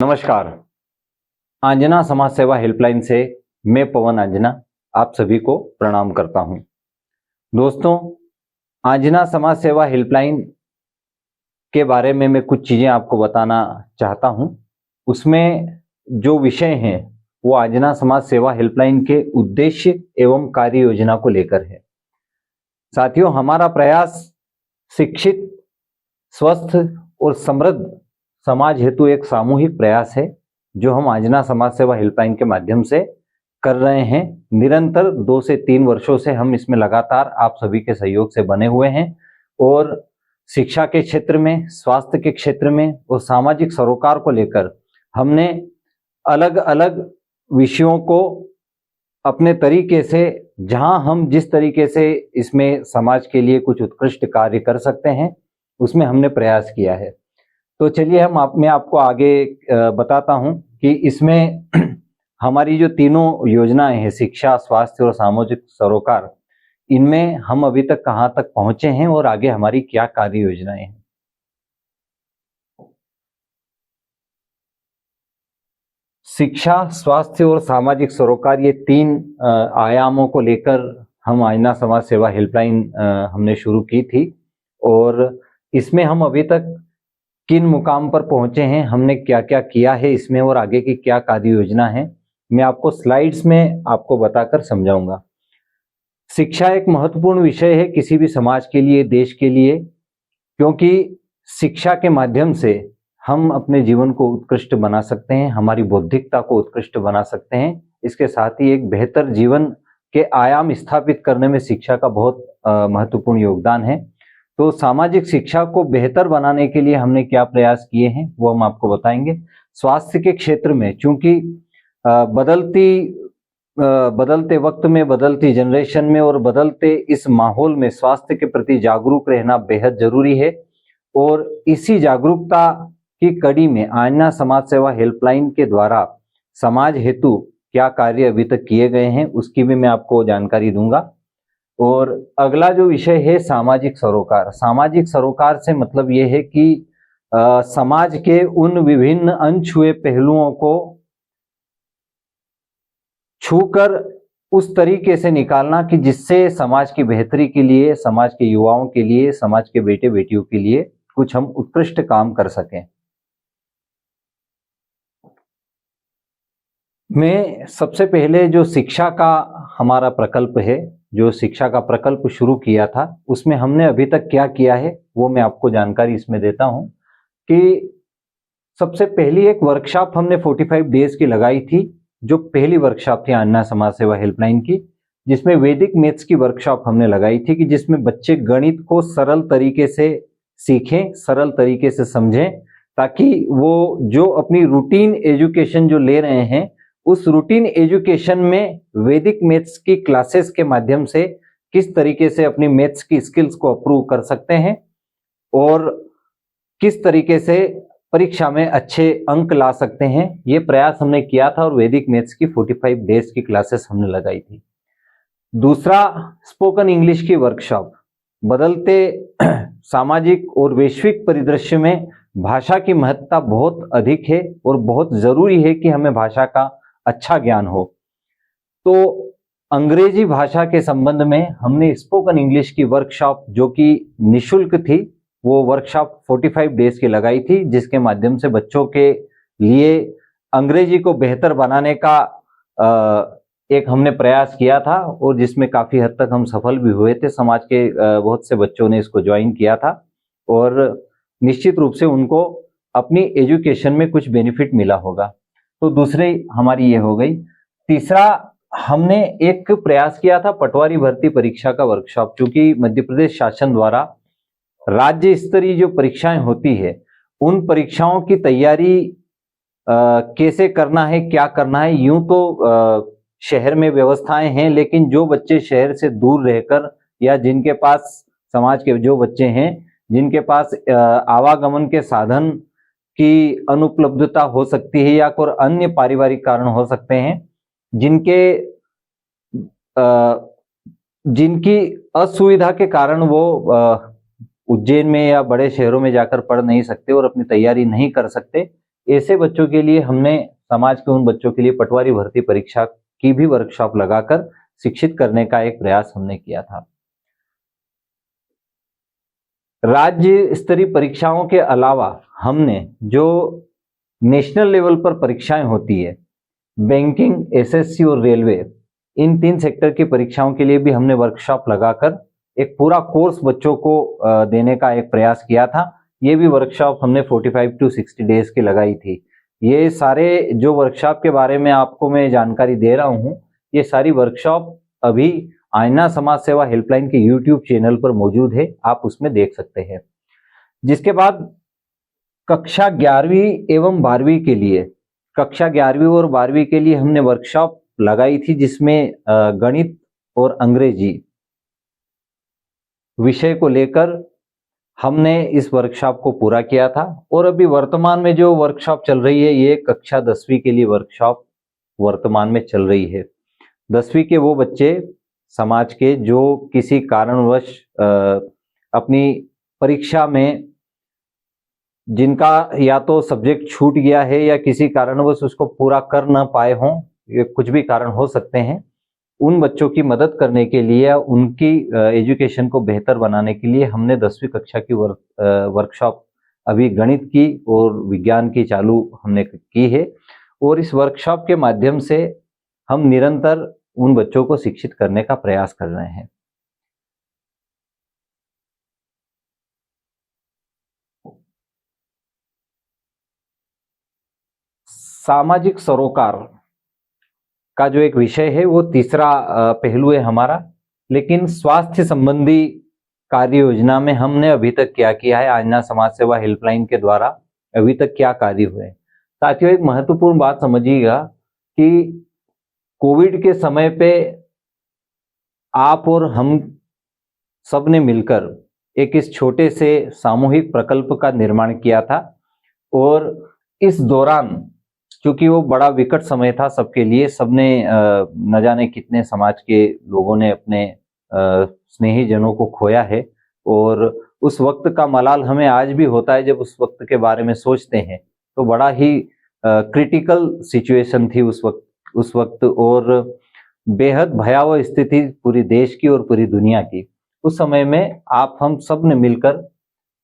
नमस्कार। आंजना समाज सेवा हेल्पलाइन से मैं पवन आंजना आप सभी को प्रणाम करता हूं। दोस्तों, आंजना समाज सेवा हेल्पलाइन के बारे में मैं कुछ चीजें आपको बताना चाहता हूं। उसमें जो विषय हैं वो आंजना समाज सेवा हेल्पलाइन के उद्देश्य एवं कार्य योजना को लेकर है। साथियों, हमारा प्रयास शिक्षित, स्वस्थ और समृद्ध समाज हेतु एक सामूहिक प्रयास है जो हम आंजना समाज सेवा हेल्पलाइन के माध्यम से कर रहे हैं। निरंतर 2 से 3 वर्षों से हम इसमें लगातार आप सभी के सहयोग से बने हुए हैं और शिक्षा के क्षेत्र में, स्वास्थ्य के क्षेत्र में और सामाजिक सरोकार को लेकर हमने अलग अलग विषयों को अपने तरीके से, जहां हम जिस तरीके से इसमें समाज के लिए कुछ उत्कृष्ट कार्य कर सकते हैं उसमें हमने प्रयास किया है। तो चलिए मैं आपको आगे बताता हूं कि इसमें हमारी जो तीनों योजनाएं हैं, शिक्षा, स्वास्थ्य और सामाजिक सरोकार, इनमें हम अभी तक कहां तक पहुंचे हैं और आगे हमारी क्या कार्य योजनाएं हैं। शिक्षा, स्वास्थ्य और सामाजिक सरोकार, ये 3 आयामों को लेकर हम आंजना समाज सेवा हेल्पलाइन हमने शुरू की थी और इसमें हम अभी तक किन मुकाम पर पहुंचे हैं, हमने क्या क्या किया है इसमें और आगे की क्या कार्य योजना है, मैं आपको स्लाइड्स में आपको बताकर समझाऊंगा। शिक्षा एक महत्वपूर्ण विषय है किसी भी समाज के लिए, देश के लिए, क्योंकि शिक्षा के माध्यम से हम अपने जीवन को उत्कृष्ट बना सकते हैं, हमारी बौद्धिकता को उत्कृष्ट बना सकते हैं। इसके साथ ही एक बेहतर जीवन के आयाम स्थापित करने में शिक्षा का बहुत महत्वपूर्ण योगदान है। तो सामाजिक शिक्षा को बेहतर बनाने के लिए हमने क्या प्रयास किए हैं वो हम आपको बताएंगे। स्वास्थ्य के क्षेत्र में, चूंकि बदलते वक्त में, बदलती जनरेशन में और बदलते इस माहौल में स्वास्थ्य के प्रति जागरूक रहना बेहद जरूरी है और इसी जागरूकता की कड़ी में आंजना समाज सेवा हेल्पलाइन के द्वारा समाज हेतु क्या कार्य अभी तक किए गए हैं उसकी भी मैं आपको जानकारी दूंगा। और अगला जो विषय है सामाजिक सरोकार। सामाजिक सरोकार से मतलब ये है कि समाज के उन विभिन्न अनछुए पहलुओं को छूकर उस तरीके से निकालना कि जिससे समाज की बेहतरी के लिए, समाज के युवाओं के लिए, समाज के बेटे बेटियों के लिए कुछ हम उत्कृष्ट काम कर सकें। मैं सबसे पहले जो शिक्षा का हमारा प्रकल्प है, जो शिक्षा का प्रकल्प शुरू किया था, उसमें हमने अभी तक क्या किया है वो मैं आपको जानकारी इसमें देता हूं कि सबसे पहली एक वर्कशॉप हमने 45 डेज की लगाई थी, जो पहली वर्कशॉप थी आंजना समाज सेवा हेल्पलाइन की, जिसमें वैदिक मैथ्स की वर्कशॉप हमने लगाई थी कि जिसमें बच्चे गणित को सरल तरीके से सीखें, सरल तरीके से समझें, ताकि वो जो अपनी रूटीन एजुकेशन जो ले रहे हैं उस रूटीन एजुकेशन में वैदिक मैथ्स की क्लासेस के माध्यम से किस तरीके से अपनी मैथ्स की स्किल्स को अप्रूव कर सकते हैं और किस तरीके से परीक्षा में अच्छे अंक ला सकते हैं। ये प्रयास हमने किया था और वैदिक मैथ्स की 45 डेज की क्लासेस हमने लगाई थी। दूसरा, स्पोकन इंग्लिश की वर्कशॉप। बदलते सामाजिक और वैश्विक परिदृश्य में भाषा की महत्ता बहुत अधिक है और बहुत जरूरी है कि हमें भाषा का अच्छा ज्ञान हो। तो अंग्रेजी भाषा के संबंध में हमने स्पोकन इंग्लिश की वर्कशॉप, जो कि निशुल्क थी, वो वर्कशॉप 45 डेज की लगाई थी, जिसके माध्यम से बच्चों के लिए अंग्रेजी को बेहतर बनाने का एक हमने प्रयास किया था और जिसमें काफी हद तक हम सफल भी हुए थे। समाज के बहुत से बच्चों ने इसको ज्वाइन किया था और निश्चित रूप से उनको अपनी एजुकेशन में कुछ बेनिफिट मिला होगा। तो दूसरी हमारी ये हो गई। तीसरा, हमने एक प्रयास किया था पटवारी भर्ती परीक्षा का वर्कशॉप। चूंकि मध्य प्रदेश शासन द्वारा राज्य स्तरीय जो परीक्षाएं होती है, उन परीक्षाओं की तैयारी कैसे करना है, क्या करना है, यूं तो शहर में व्यवस्थाएं हैं, लेकिन जो बच्चे शहर से दूर रहकर या जिनके पास, समाज के जो बच्चे हैं जिनके पास आवागमन के साधन की अनुपलब्धता हो सकती है या कोई अन्य पारिवारिक कारण हो सकते हैं, जिनकी असुविधा के कारण वो उज्जैन में या बड़े शहरों में जाकर पढ़ नहीं सकते और अपनी तैयारी नहीं कर सकते, ऐसे बच्चों के लिए हमने समाज के उन बच्चों के लिए पटवारी भर्ती परीक्षा की भी वर्कशॉप लगाकर शिक्षित करने का एक प्रयास हमने किया था। राज्य स्तरीय परीक्षाओं के अलावा हमने जो नेशनल लेवल पर परीक्षाएं होती है, बैंकिंग, एसएससी और रेलवे, इन 3 सेक्टर की परीक्षाओं के लिए भी हमने वर्कशॉप लगाकर एक पूरा कोर्स बच्चों को देने का एक प्रयास किया था। ये भी वर्कशॉप हमने 45 to 60 डेज की लगाई थी। ये सारे जो वर्कशॉप के बारे में आपको मैं जानकारी दे रहा हूँ, ये सारी वर्कशॉप अभी आईना समाज सेवा हेल्पलाइन के यूट्यूब चैनल पर मौजूद है, आप उसमें देख सकते हैं। जिसके बाद कक्षा 11वीं एवं 12वीं के लिए, कक्षा 11वीं और 12वीं के लिए हमने वर्कशॉप लगाई थी, जिसमें गणित और अंग्रेजी विषय को लेकर हमने इस वर्कशॉप को पूरा किया था। और अभी वर्तमान में जो वर्कशॉप चल रही है, ये कक्षा 10वीं के लिए वर्कशॉप वर्तमान में चल रही है। 10वीं के वो बच्चे समाज के जो किसी कारणवश अपनी परीक्षा में जिनका या तो सब्जेक्ट छूट गया है या किसी कारणवश उसको पूरा कर न पाए हों, ये कुछ भी कारण हो सकते हैं, उन बच्चों की मदद करने के लिए, उनकी एजुकेशन को बेहतर बनाने के लिए हमने 10वीं कक्षा की वर्कशॉप अभी गणित की और विज्ञान की चालू हमने की है। और इस वर्कशॉप के माध्यम से हम निरंतर उन बच्चों को शिक्षित करने का प्रयास कर रहे हैं। सामाजिक सरोकार का जो एक विषय है वो तीसरा पहलू है हमारा। लेकिन स्वास्थ्य संबंधी कार्य योजना में हमने अभी तक क्या किया है, आईना समाज सेवा हेल्पलाइन के द्वारा अभी तक क्या कार्य हुए। साथियों, एक महत्वपूर्ण बात समझिएगा कि कोविड के समय पे आप और हम सब ने मिलकर एक इस छोटे से सामूहिक प्रकल्प का निर्माण किया था। और इस दौरान क्योंकि वो बड़ा विकट समय था सबके लिए, सबने न जाने कितने समाज के लोगों ने अपने स्नेही जनों को खोया है। और उस वक्त का मलाल हमें आज भी होता है जब उस वक्त के बारे में सोचते हैं। तो बड़ा ही क्रिटिकल सिचुएशन थी उस वक्त और बेहद भयावह स्थिति पूरी देश की और पूरी दुनिया की। उस समय में आप हम सब ने मिलकर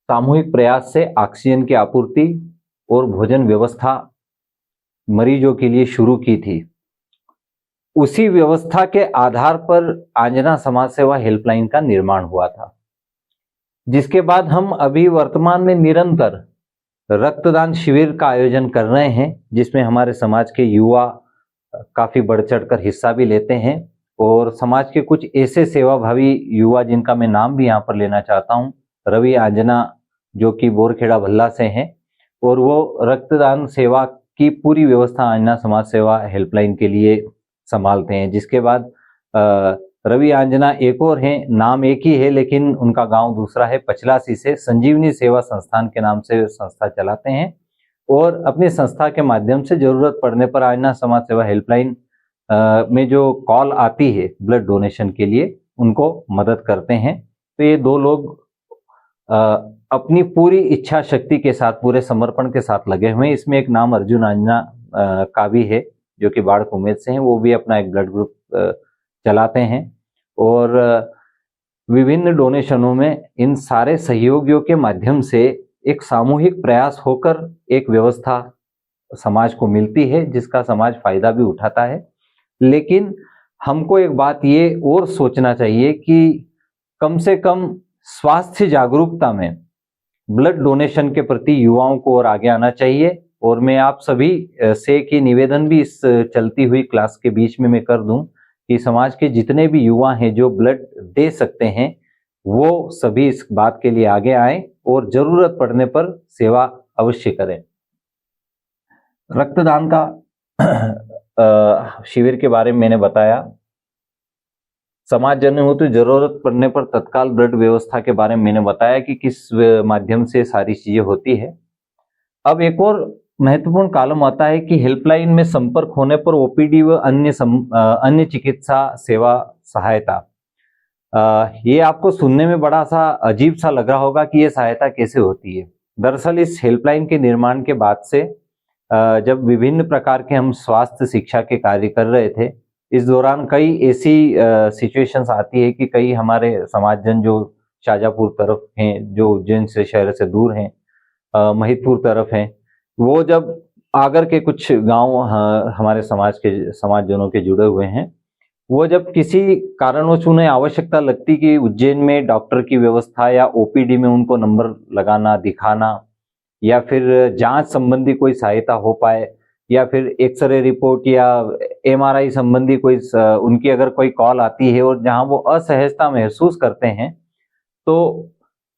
सामूहिक प्रयास से ऑक्सीजन की आपूर्ति और भोजन व्यवस्था मरीजों के लिए शुरू की थी। उसी व्यवस्था के आधार पर आंजना समाज सेवा हेल्पलाइन का निर्माण हुआ था, जिसके बाद हम अभी वर्तमान में निरंतर रक्तदान शिविर का आयोजन कर रहे हैं, जिसमें हमारे समाज के युवा काफी बढ़ चढ़कर हिस्सा भी लेते हैं। और समाज के कुछ ऐसे सेवाभावी युवा जिनका मैं नाम भी यहाँ पर लेना चाहता हूँ, रवि आंजना जो कि बोरखेड़ा भल्ला से हैं, और वो रक्तदान सेवा की पूरी व्यवस्था आंजना समाज सेवा हेल्पलाइन के लिए संभालते हैं। जिसके बाद रवि आंजना एक और हैं, नाम एक ही है लेकिन उनका गांव दूसरा है, पचलासी से संजीवनी सेवा संस्थान के नाम से संस्था चलाते हैं। और अपनी संस्था के माध्यम से जरूरत पड़ने पर आंजना समाज सेवा हेल्पलाइन में जो कॉल आती है ब्लड डोनेशन के लिए, उनको मदद करते हैं। तो ये दो लोग अपनी पूरी इच्छा शक्ति के साथ, पूरे समर्पण के साथ लगे हुए हैं। इसमें एक नाम अर्जुन आंजना का भी है जो कि बाढ़ उम्मेद से हैं, वो भी अपना एक ब्लड ग्रुप चलाते हैं। और विभिन्न डोनेशनों में इन सारे सहयोगियों के माध्यम से एक सामूहिक प्रयास होकर एक व्यवस्था समाज को मिलती है, जिसका समाज फायदा भी उठाता है। लेकिन हमको एक बात ये और सोचना चाहिए कि कम से कम स्वास्थ्य जागरूकता में ब्लड डोनेशन के प्रति युवाओं को और आगे आना चाहिए। और मैं आप सभी से कि निवेदन भी इस चलती हुई क्लास के बीच में मैं कर दूं कि समाज के जितने भी युवा हैं जो ब्लड दे सकते हैं, वो सभी इस बात के लिए आगे आएं और जरूरत पड़ने पर सेवा अवश्य करें। रक्तदान का शिविर के बारे में मैंने बताया। समाज जन हेतु जरूरत पड़ने पर तत्काल ब्लड व्यवस्था के बारे में मैंने बताया कि किस माध्यम से सारी चीजें होती है। अब एक और महत्वपूर्ण कॉलम आता है कि हेल्पलाइन में संपर्क होने पर ओपीडी व अन्य चिकित्सा सेवा सहायता। ये आपको सुनने में बड़ा सा अजीब सा लग रहा होगा कि ये सहायता कैसे होती है। दरअसल इस हेल्पलाइन के निर्माण के बाद से जब विभिन्न प्रकार के हम स्वास्थ्य शिक्षा के कार्य कर रहे थे, इस दौरान कई ऐसी सिचुएशंस आती है कि कई हमारे समाजजन जो शाजापुर तरफ हैं, जो उज्जैन से शहर से दूर हैं, महिदपुर तरफ हैं, वो जब आगर के कुछ गांव हमारे समाजजनों के जुड़े हुए हैं, वो जब किसी कारणवश उन्हें आवश्यकता लगती कि उज्जैन में डॉक्टर की व्यवस्था या ओपीडी में उनको नंबर लगाना, दिखाना, या फिर जांच संबंधी कोई सहायता हो पाए, या फिर एक्सरे रिपोर्ट या एमआरआई संबंधी कोई उनकी अगर कोई कॉल आती है और जहां वो असहजता महसूस करते हैं, तो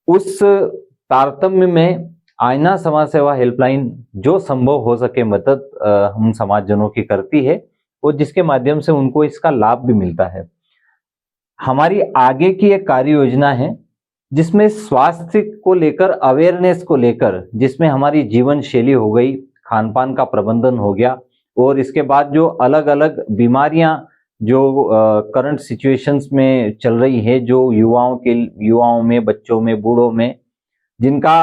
उस तारतम्य में आईना समाज सेवा हेल्पलाइन जो संभव हो सके मदद हम समाजजनों की करती है, और जिसके माध्यम से उनको इसका लाभ भी मिलता है। हमारी आगे की एक कार्य योजना है जिसमें स्वास्थ्य को लेकर, अवेयरनेस को लेकर, जिसमें हमारी जीवन शैली हो गई, खान पान का प्रबंधन हो गया, और इसके बाद जो अलग अलग बीमारियां जो करंट सिचुएशंस में चल रही है, जो युवाओं में, बच्चों में, बूढ़ों में, जिनका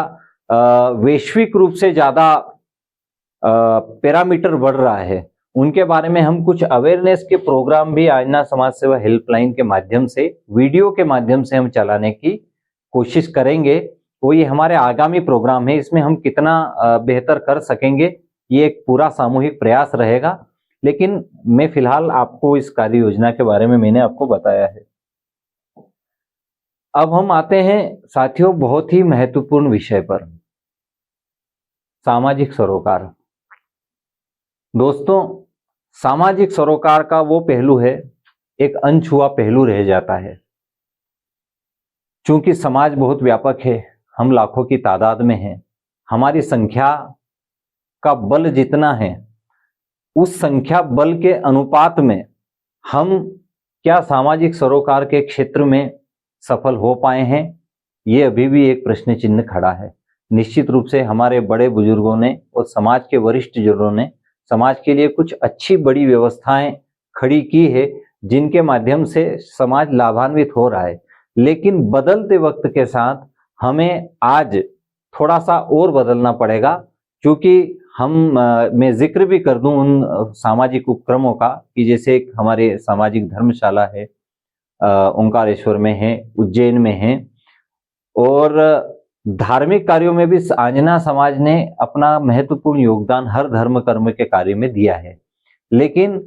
वैश्विक रूप से ज्यादा पैरामीटर बढ़ रहा है, उनके बारे में हम कुछ अवेयरनेस के प्रोग्राम भी आईना समाज सेवा हेल्पलाइन के माध्यम से, वीडियो के माध्यम से हम चलाने की कोशिश करेंगे। वो ये हमारे आगामी प्रोग्राम है, इसमें हम कितना बेहतर कर सकेंगे ये एक पूरा सामूहिक प्रयास रहेगा, लेकिन मैं फिलहाल आपको इस कार्य योजना के बारे में मैंने आपको बताया है। अब हम आते हैं साथियों बहुत ही महत्वपूर्ण विषय पर, सामाजिक सरोकार। दोस्तों, सामाजिक सरोकार का वो पहलू है, एक अनछुआ पहलू रह जाता है। चूंकि समाज बहुत व्यापक है, हम लाखों की तादाद में हैं, हमारी संख्या का बल जितना है, उस संख्या बल के अनुपात में हम क्या सामाजिक सरोकार के क्षेत्र में सफल हो पाए हैं, ये अभी भी एक प्रश्न चिन्ह खड़ा है। निश्चित रूप से हमारे बड़े बुजुर्गों ने और समाज के वरिष्ठ जनों ने समाज के लिए कुछ अच्छी बड़ी व्यवस्थाएं खड़ी की है, जिनके माध्यम से समाज लाभान्वित हो रहा है। लेकिन बदलते वक्त के साथ हमें आज थोड़ा सा और बदलना पड़ेगा, क्योंकि मैं जिक्र भी कर दूं उन सामाजिक उपक्रमों का कि जैसे एक हमारे सामाजिक धर्मशाला है, ओंकारेश्वर में है, उज्जैन में है, और धार्मिक कार्यों में भी आंजना समाज ने अपना महत्वपूर्ण योगदान हर धर्म कर्म के कार्य में दिया है। लेकिन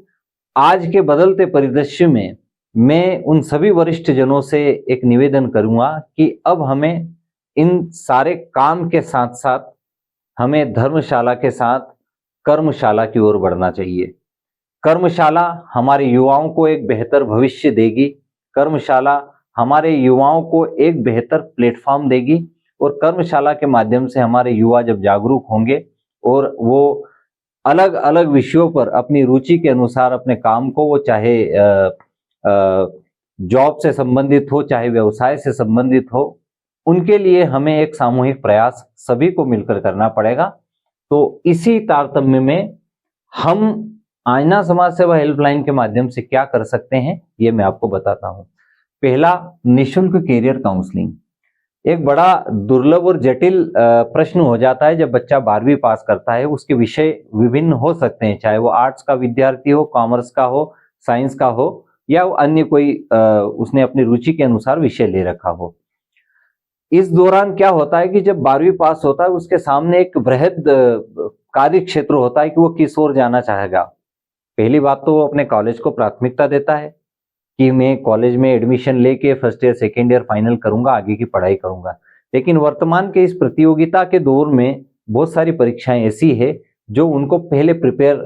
आज के बदलते परिदृश्य में मैं उन सभी वरिष्ठ जनों से एक निवेदन करूंगा कि अब हमें इन सारे काम के साथ साथ हमें धर्मशाला के साथ कर्मशाला की ओर बढ़ना चाहिए। कर्मशाला हमारे युवाओं को एक बेहतर भविष्य देगी, कर्मशाला हमारे युवाओं को एक बेहतर प्लेटफॉर्म देगी, और कर्मशाला के माध्यम से हमारे युवा जब जागरूक होंगे और वो अलग अलग विषयों पर अपनी रुचि के अनुसार अपने काम को, वो चाहे जॉब से संबंधित हो, चाहे व्यवसाय से संबंधित हो, उनके लिए हमें एक सामूहिक प्रयास सभी को मिलकर करना पड़ेगा। तो इसी तारतम्य में हम आईना समाज सेवा हेल्पलाइन के माध्यम से क्या कर सकते हैं, ये मैं आपको बताता हूं। पहला, निशुल्क कैरियर काउंसलिंग। एक बड़ा दुर्लभ और जटिल प्रश्न हो जाता है जब बच्चा 12वीं पास करता है। उसके विषय विभिन्न हो सकते हैं, चाहे वो आर्ट्स का विद्यार्थी हो, कॉमर्स का हो, साइंस का हो, या अन्य कोई उसने अपनी रुचि के अनुसार विषय ले रखा हो। इस दौरान क्या होता है कि जब 12वीं पास होता है, उसके सामने एक बृहद कार्य क्षेत्र होता है कि वो किस ओर जाना चाहेगा। पहली बात तो वो अपने कॉलेज को प्राथमिकता देता है कि मैं कॉलेज में एडमिशन लेके first year, second year final करूंगा, आगे की पढ़ाई करूंगा। लेकिन वर्तमान के इस प्रतियोगिता के दौर में बहुत सारी परीक्षाएं ऐसी है जो उनको पहले प्रिपेयर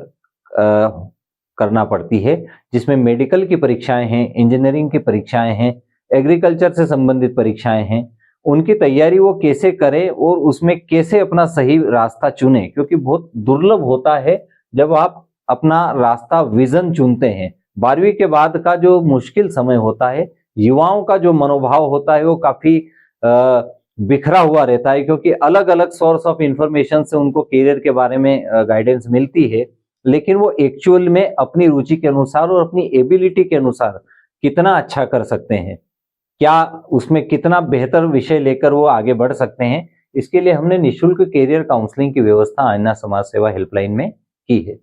करना पड़ती है, जिसमें मेडिकल की परीक्षाएं हैं, इंजीनियरिंग की परीक्षाएं हैं, एग्रीकल्चर से संबंधित परीक्षाएं हैं। उनकी तैयारी वो कैसे करें और उसमें कैसे अपना सही रास्ता चुने, क्योंकि बहुत दुर्लभ होता है जब आप अपना रास्ता विजन चुनते हैं। 12वीं के बाद का जो मुश्किल समय होता है, युवाओं का जो मनोभाव होता है वो काफी बिखरा हुआ रहता है, क्योंकि अलग अलग सोर्स ऑफ इंफॉर्मेशन से उनको करियर के बारे में गाइडेंस मिलती है, लेकिन वो एक्चुअल में अपनी रुचि के अनुसार और अपनी एबिलिटी के अनुसार कितना अच्छा कर सकते हैं, क्या उसमें कितना बेहतर विषय लेकर वो आगे बढ़ सकते हैं, इसके लिए हमने निःशुल्क कैरियर काउंसलिंग की व्यवस्था आईना समाज सेवा हेल्पलाइन में की है।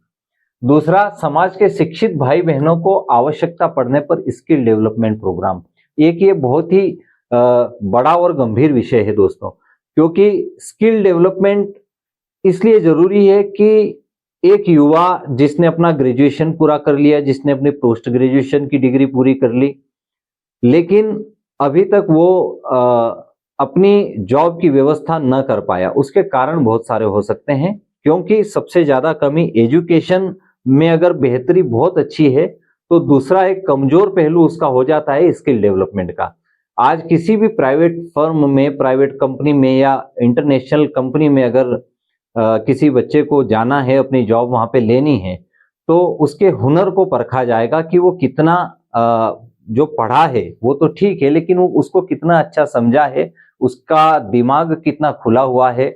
दूसरा, समाज के शिक्षित भाई बहनों को आवश्यकता पड़ने पर स्किल डेवलपमेंट प्रोग्राम। एक ये बहुत ही बड़ा और गंभीर विषय है दोस्तों, क्योंकि स्किल डेवलपमेंट इसलिए जरूरी है कि एक युवा जिसने अपना ग्रेजुएशन पूरा कर लिया, जिसने अपनी पोस्ट ग्रेजुएशन की डिग्री पूरी कर ली, लेकिन अभी तक वो अपनी जॉब की व्यवस्था न कर पाया, उसके कारण बहुत सारे हो सकते हैं। क्योंकि सबसे ज्यादा कमी एजुकेशन में अगर बेहतरी बहुत अच्छी है तो दूसरा एक कमजोर पहलू उसका हो जाता है स्किल डेवलपमेंट का। आज किसी भी प्राइवेट फर्म में, प्राइवेट कंपनी में या इंटरनेशनल कंपनी में अगर किसी बच्चे को जाना है, अपनी जॉब वहां पे लेनी है, तो उसके हुनर को परखा जाएगा कि वो कितना जो पढ़ा है वो तो ठीक है, लेकिन वो उसको कितना अच्छा समझा है, उसका दिमाग कितना खुला हुआ है,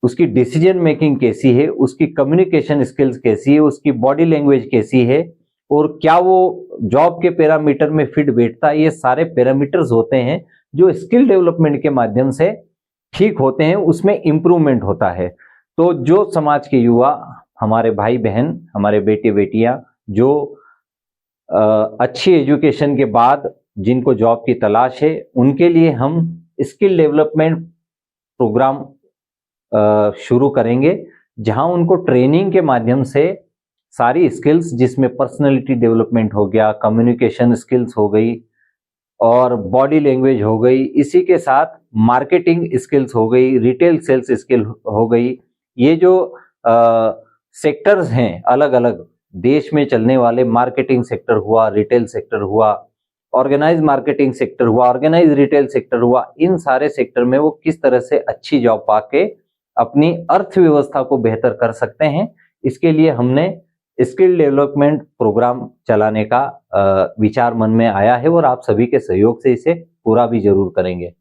उसकी डिसीजन मेकिंग कैसी है, उसकी कम्युनिकेशन स्किल्स कैसी है, उसकी बॉडी लैंग्वेज कैसी है, और क्या वो जॉब के पैरामीटर में फिट बैठता है। ये सारे पैरामीटर्स होते हैं जो स्किल डेवलपमेंट के माध्यम से ठीक होते हैं, उसमें इंप्रूवमेंट होता है। तो जो समाज के युवा, हमारे भाई बहन, हमारे बेटे बेटियां जो अच्छी एजुकेशन के बाद जिनको जॉब की तलाश है, उनके लिए हम स्किल डेवलपमेंट प्रोग्राम शुरू करेंगे, जहां उनको ट्रेनिंग के माध्यम से सारी स्किल्स, जिसमें पर्सनालिटी डेवलपमेंट हो गया, कम्युनिकेशन स्किल्स हो गई और बॉडी लैंग्वेज हो गई, इसी के साथ मार्केटिंग स्किल्स हो गई, रिटेल सेल्स स्किल हो गई। ये जो सेक्टर्स हैं अलग अलग देश में चलने वाले, मार्केटिंग सेक्टर हुआ, रिटेल सेक्टर हुआ, ऑर्गेनाइज मार्केटिंग सेक्टर हुआ, ऑर्गेनाइज रिटेल सेक्टर हुआ, इन सारे सेक्टर में वो किस तरह से अच्छी जॉब पाके अपनी अर्थव्यवस्था को बेहतर कर सकते हैं, इसके लिए हमने स्किल डेवलपमेंट प्रोग्राम चलाने का विचार मन में आया है और आप सभी के सहयोग से इसे पूरा भी जरूर करेंगे।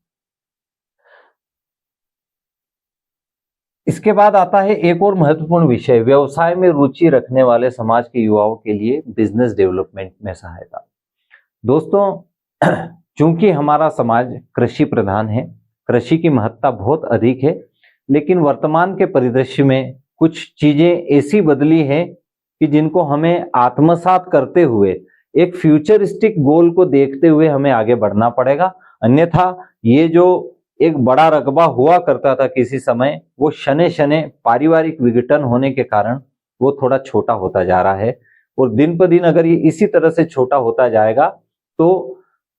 इसके बाद आता है एक और महत्वपूर्ण विषय, व्यवसाय में रुचि रखने वाले समाज के युवाओं के लिए बिजनेस डेवलपमेंट में सहायता। दोस्तों, चूंकि हमारा समाज कृषि प्रधान है, कृषि की महत्ता बहुत अधिक है, लेकिन वर्तमान के परिदृश्य में कुछ चीजें ऐसी बदली हैं कि जिनको हमें आत्मसात करते हुए, एक फ्यूचरिस्टिक गोल को देखते हुए हमें आगे बढ़ना पड़ेगा। अन्यथा ये जो एक बड़ा रकबा हुआ करता था किसी समय, वो शने शने पारिवारिक विघटन होने के कारण वो थोड़ा छोटा होता जा रहा है, और दिन पर दिन अगर ये इसी तरह से छोटा होता जाएगा तो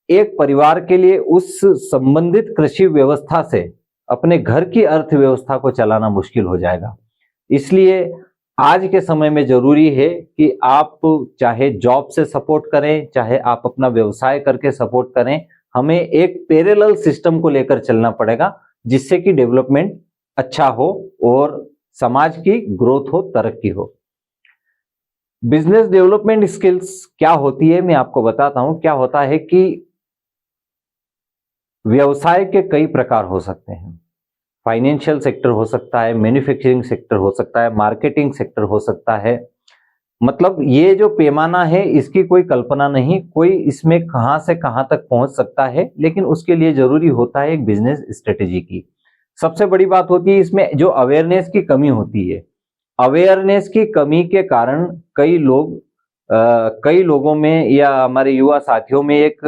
एक परिवार के लिए उस संबंधित कृषि व्यवस्था से अपने घर की अर्थव्यवस्था को चलाना मुश्किल हो जाएगा। इसलिए आज के समय में जरूरी है कि आप चाहे जॉब से सपोर्ट करें, चाहे आप अपना व्यवसाय करके सपोर्ट करें, हमें एक पैरेलल सिस्टम को लेकर चलना पड़ेगा, जिससे कि डेवलपमेंट अच्छा हो और समाज की ग्रोथ हो, तरक्की हो। बिजनेस डेवलपमेंट स्किल्स क्या होती है, मैं आपको बताता हूं। क्या होता है कि व्यवसाय के कई प्रकार हो सकते हैं। फाइनेंशियल सेक्टर हो सकता है, मैन्युफैक्चरिंग सेक्टर हो सकता है, मार्केटिंग सेक्टर हो सकता है। मतलब ये जो पैमाना है इसकी कोई कल्पना नहीं, कोई इसमें कहां से कहां तक पहुंच सकता है, लेकिन उसके लिए जरूरी होता है एक बिजनेस स्ट्रेटेजी की। सबसे बड़ी बात होती है इसमें जो अवेयरनेस की कमी होती है। अवेयरनेस की कमी के कारण कई लोगों में या हमारे युवा साथियों में एक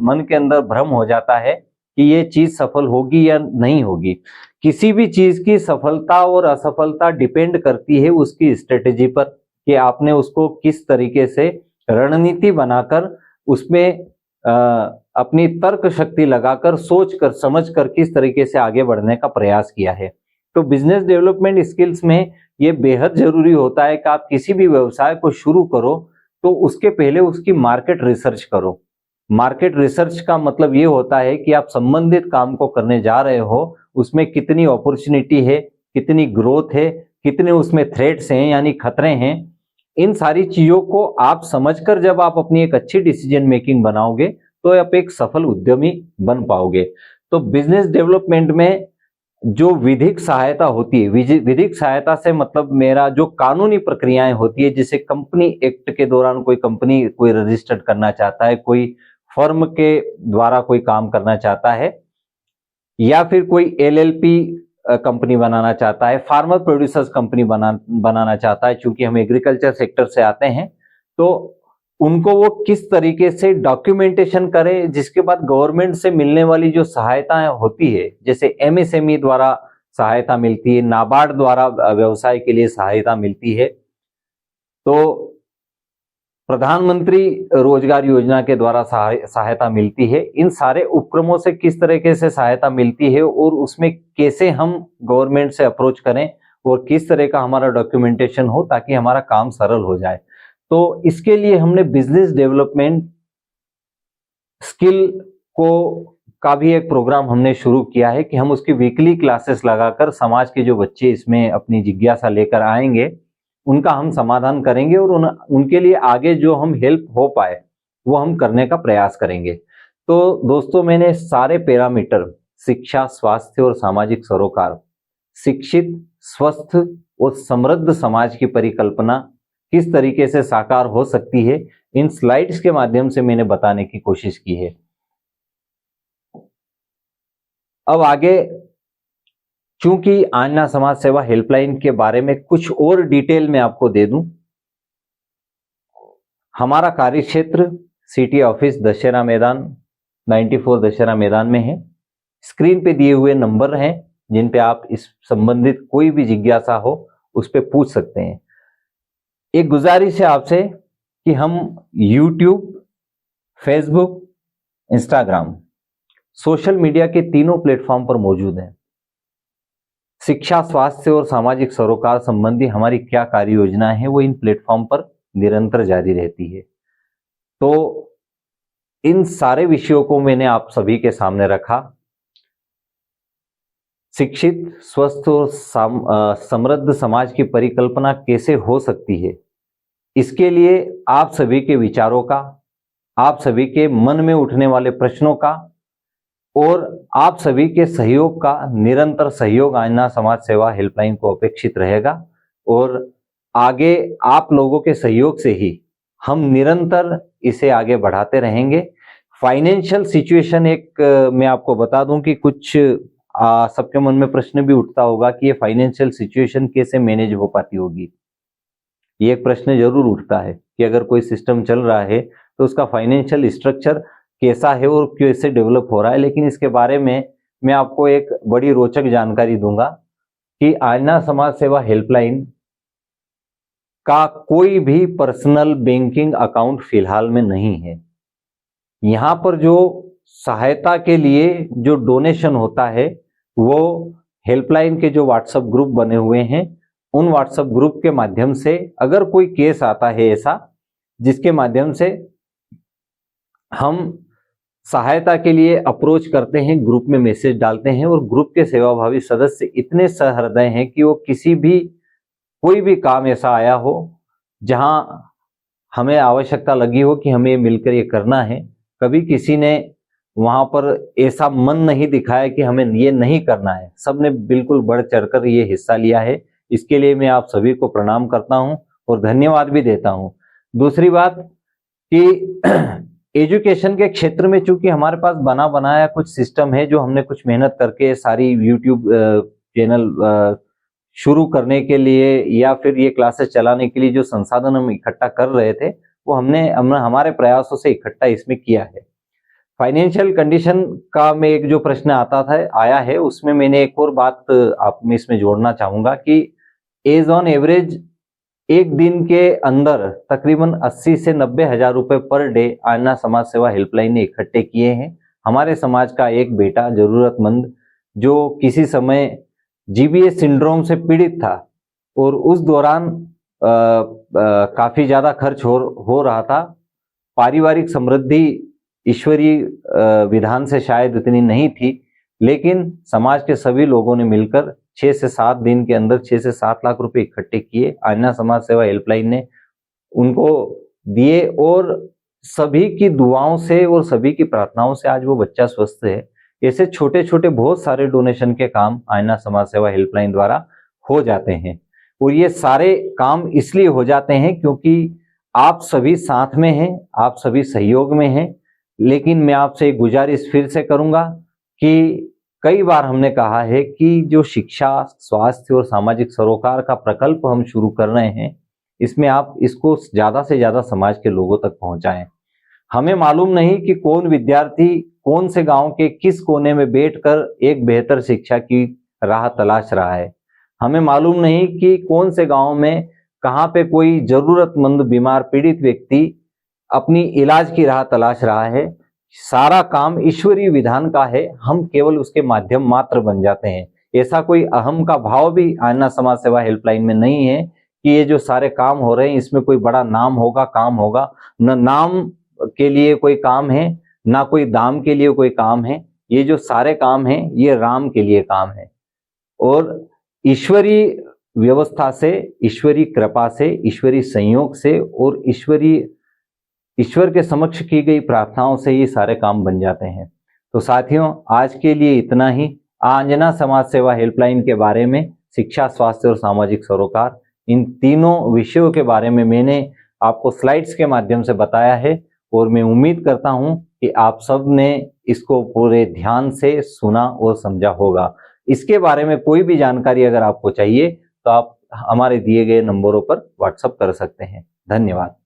मन के अंदर भ्रम हो जाता है कि ये चीज सफल होगी या नहीं होगी। किसी भी चीज की सफलता और असफलता डिपेंड करती है उसकी स्ट्रेटेजी पर, कि आपने उसको किस तरीके से रणनीति बनाकर उसमें अपनी तर्क शक्ति लगाकर, सोच कर, समझ कर किस तरीके से आगे बढ़ने का प्रयास किया है। तो बिजनेस डेवलपमेंट स्किल्स में ये बेहद जरूरी होता है कि आप किसी भी व्यवसाय को शुरू करो तो उसके पहले उसकी मार्केट रिसर्च करो। मार्केट रिसर्च का मतलब ये होता है कि आप संबंधित काम को करने जा रहे हो, उसमें कितनी अपॉर्चुनिटी है, कितनी ग्रोथ है, कितने उसमें थ्रेट्स हैं यानी खतरे हैं। इन सारी चीजों को आप समझकर जब आप अपनी एक अच्छी डिसीजन मेकिंग बनाओगे तो आप एक सफल उद्यमी बन पाओगे। तो बिजनेस डेवलपमेंट में जो विधिक सहायता होती है, विधिक सहायता से मतलब मेरा जो कानूनी प्रक्रियाएं होती है, जिसे कंपनी एक्ट के दौरान कोई कंपनी कोई रजिस्टर्ड करना चाहता है, कोई फर्म के द्वारा कोई काम करना चाहता है, या फिर कोई LLP कंपनी बनाना चाहता है, फार्मर प्रोड्यूसर्स कंपनी बनाना चाहता है, चूंकि हम एग्रीकल्चर सेक्टर से आते हैं, तो उनको वो किस तरीके से डॉक्यूमेंटेशन करे, जिसके बाद गवर्नमेंट से मिलने वाली जो सहायताएं होती है, जैसे MSME द्वारा सहायता मिलती है, नाबार्ड द्वारा व्यवसाय के लिए सहायता मिलती है, तो प्रधानमंत्री रोजगार योजना के द्वारा सहायता मिलती है, इन सारे उपक्रमों से किस तरीके से सहायता मिलती है और उसमें कैसे हम गवर्नमेंट से अप्रोच करें और किस तरह का हमारा डॉक्यूमेंटेशन हो ताकि हमारा काम सरल हो जाए। तो इसके लिए हमने बिजनेस डेवलपमेंट स्किल का भी एक प्रोग्राम हमने शुरू किया है कि हम उसकी वीकली क्लासेस लगाकर समाज के जो बच्चे इसमें अपनी जिज्ञासा लेकर आएंगे उनका हम समाधान करेंगे और उनके लिए आगे जो हम हेल्प हो पाए वो हम करने का प्रयास करेंगे। तो दोस्तों, मैंने सारे पैरामीटर शिक्षा, स्वास्थ्य और सामाजिक सरोकार, शिक्षित, स्वस्थ और समृद्ध समाज की परिकल्पना किस तरीके से साकार हो सकती है, इन स्लाइड्स के माध्यम से मैंने बताने की कोशिश की है। अब आगे, चूंकि आन्ना समाज सेवा हेल्पलाइन के बारे में कुछ और डिटेल में आपको दे दूं, हमारा कार्य क्षेत्र सिटी ऑफिस दशहरा मैदान 94 दशहरा मैदान में है। स्क्रीन पे दिए हुए नंबर हैं जिन पे आप इस संबंधित कोई भी जिज्ञासा हो उस पे पूछ सकते हैं। एक गुजारिश है आपसे कि हम YouTube, Facebook, Instagram, social media के तीनों प्लेटफॉर्म पर मौजूद हैं। शिक्षा, स्वास्थ्य और सामाजिक सरोकार संबंधी हमारी क्या कार्य योजना है वो इन प्लेटफॉर्म पर निरंतर जारी रहती है। तो इन सारे विषयों को मैंने आप सभी के सामने रखा। शिक्षित, स्वस्थ और समृद्ध समाज की परिकल्पना कैसे हो सकती है, इसके लिए आप सभी के विचारों का, आप सभी के मन में उठने वाले प्रश्नों का और आप सभी के सहयोग का निरंतर सहयोग आन्ना समाज सेवा हेल्पलाइन को अपेक्षित रहेगा। और आगे आप लोगों के सहयोग से ही हम निरंतर इसे आगे बढ़ाते रहेंगे। फाइनेंशियल सिचुएशन मैं आपको बता दूं कि कुछ सबके मन में प्रश्न भी उठता होगा कि ये फाइनेंशियल सिचुएशन कैसे मैनेज हो पाती होगी। ये एक प्रश्न जरूर उठता है कि अगर कोई सिस्टम चल रहा है तो उसका फाइनेंशियल स्ट्रक्चर कैसा है और कैसे डेवलप हो रहा है। लेकिन इसके बारे में मैं आपको एक बड़ी रोचक जानकारी दूंगा कि आन्ना समाज सेवा हेल्पलाइन का कोई भी पर्सनल बैंकिंग अकाउंट फिलहाल में नहीं है। यहाँ पर जो सहायता के लिए जो डोनेशन होता है वो हेल्पलाइन के जो व्हाट्सएप ग्रुप बने हुए हैं उन व्हाट्सएप ग्रुप के माध्यम से, अगर कोई केस आता है ऐसा जिसके माध्यम से हम सहायता के लिए अप्रोच करते हैं, ग्रुप में मैसेज डालते हैं और ग्रुप के सेवाभावी सदस्य इतने सहृदय हैं कि वो कोई भी काम ऐसा आया हो जहां हमें आवश्यकता लगी हो कि हमें मिलकर ये करना है, कभी किसी ने वहां पर ऐसा मन नहीं दिखाया कि हमें ये नहीं करना है। सबने बिल्कुल बढ़ चढ़कर ये हिस्सा लिया है। इसके लिए मैं आप सभी को प्रणाम करता हूं और धन्यवाद भी देता हूं। दूसरी बात कि एजुकेशन के क्षेत्र में चूंकि हमारे पास बना बनाया कुछ सिस्टम है जो हमने कुछ मेहनत करके सारी यूट्यूब चैनल शुरू करने के लिए या फिर ये क्लासेस चलाने के लिए जो संसाधन हम इकट्ठा कर रहे थे वो हमने हमारे प्रयासों से इकट्ठा इसमें किया है। फाइनेंशियल कंडीशन का में एक जो प्रश्न आया है उसमें मैंने एक और बात आप में इसमें जोड़ना चाहूंगा कि एज ऑन एवरेज एक दिन के अंदर तकरीबन 80 से 90 हजार रुपए पर डे आन्ना समाज सेवा हेल्पलाइन ने इकट्ठे किए हैं। हमारे समाज का एक बेटा जरूरतमंद जो किसी समय GBS सिंड्रोम से पीड़ित था और उस दौरान काफी ज्यादा खर्च हो रहा था। पारिवारिक समृद्धि ईश्वरीय विधान से शायद इतनी नहीं थी, लेकिन समाज के सभी लोगों ने मिलकर 6 से 7 दिन के अंदर 6 से 7 लाख रुपए इकट्ठे किए। आन्ना समाज सेवा हेल्पलाइन ने उनको दिए और सभी की दुआओं से और सभी की प्रार्थनाओं से आज वो बच्चा स्वस्थ है। ऐसे छोटे छोटे बहुत सारे डोनेशन के काम आन्ना समाज सेवा हेल्पलाइन द्वारा हो जाते हैं और ये सारे काम इसलिए हो जाते हैं क्योंकि आप सभी साथ में हैं, आप सभी सहयोग में हैं। लेकिन मैं आपसे एक गुजारिश फिर से करूंगा कि कई बार हमने कहा है कि जो शिक्षा, स्वास्थ्य और सामाजिक सरोकार का प्रकल्प हम शुरू कर रहे हैं, इसमें आप इसको ज़्यादा से ज़्यादा समाज के लोगों तक पहुंचाएं। हमें मालूम नहीं कि कौन विद्यार्थी कौन से गांव के किस कोने में बैठकर एक बेहतर शिक्षा की राह तलाश रहा है। हमें मालूम नहीं कि कौन से गांव में कहाँ पे कोई जरूरतमंद बीमार पीड़ित व्यक्ति अपनी इलाज की राह तलाश रहा है। सारा काम ईश्वरीय विधान का है, हम केवल उसके माध्यम मात्र बन जाते हैं। ऐसा कोई अहम का भाव भी आन्ना समाज सेवा हेल्पलाइन में नहीं है कि ये जो सारे काम हो रहे हैं इसमें कोई बड़ा नाम होगा, काम होगा। न नाम के लिए कोई काम है, ना कोई दाम के लिए कोई काम है। ये जो सारे काम हैं ये राम के लिए काम है और ईश्वरीय व्यवस्था से, ईश्वरीय कृपा से, ईश्वरीय संयोग से और ईश्वर के समक्ष की गई प्रार्थनाओं से ये सारे काम बन जाते हैं। तो साथियों, आज के लिए इतना ही। आंजना समाज सेवा हेल्पलाइन के बारे में, शिक्षा, स्वास्थ्य और सामाजिक सरोकार, इन तीनों विषयों के बारे में मैंने आपको स्लाइड्स के माध्यम से बताया है और मैं उम्मीद करता हूं कि आप सब ने इसको पूरे ध्यान से सुना और समझा होगा। इसके बारे में कोई भी जानकारी अगर आपको चाहिए तो आप हमारे दिए गए नंबरों पर व्हाट्सएप कर सकते हैं। धन्यवाद।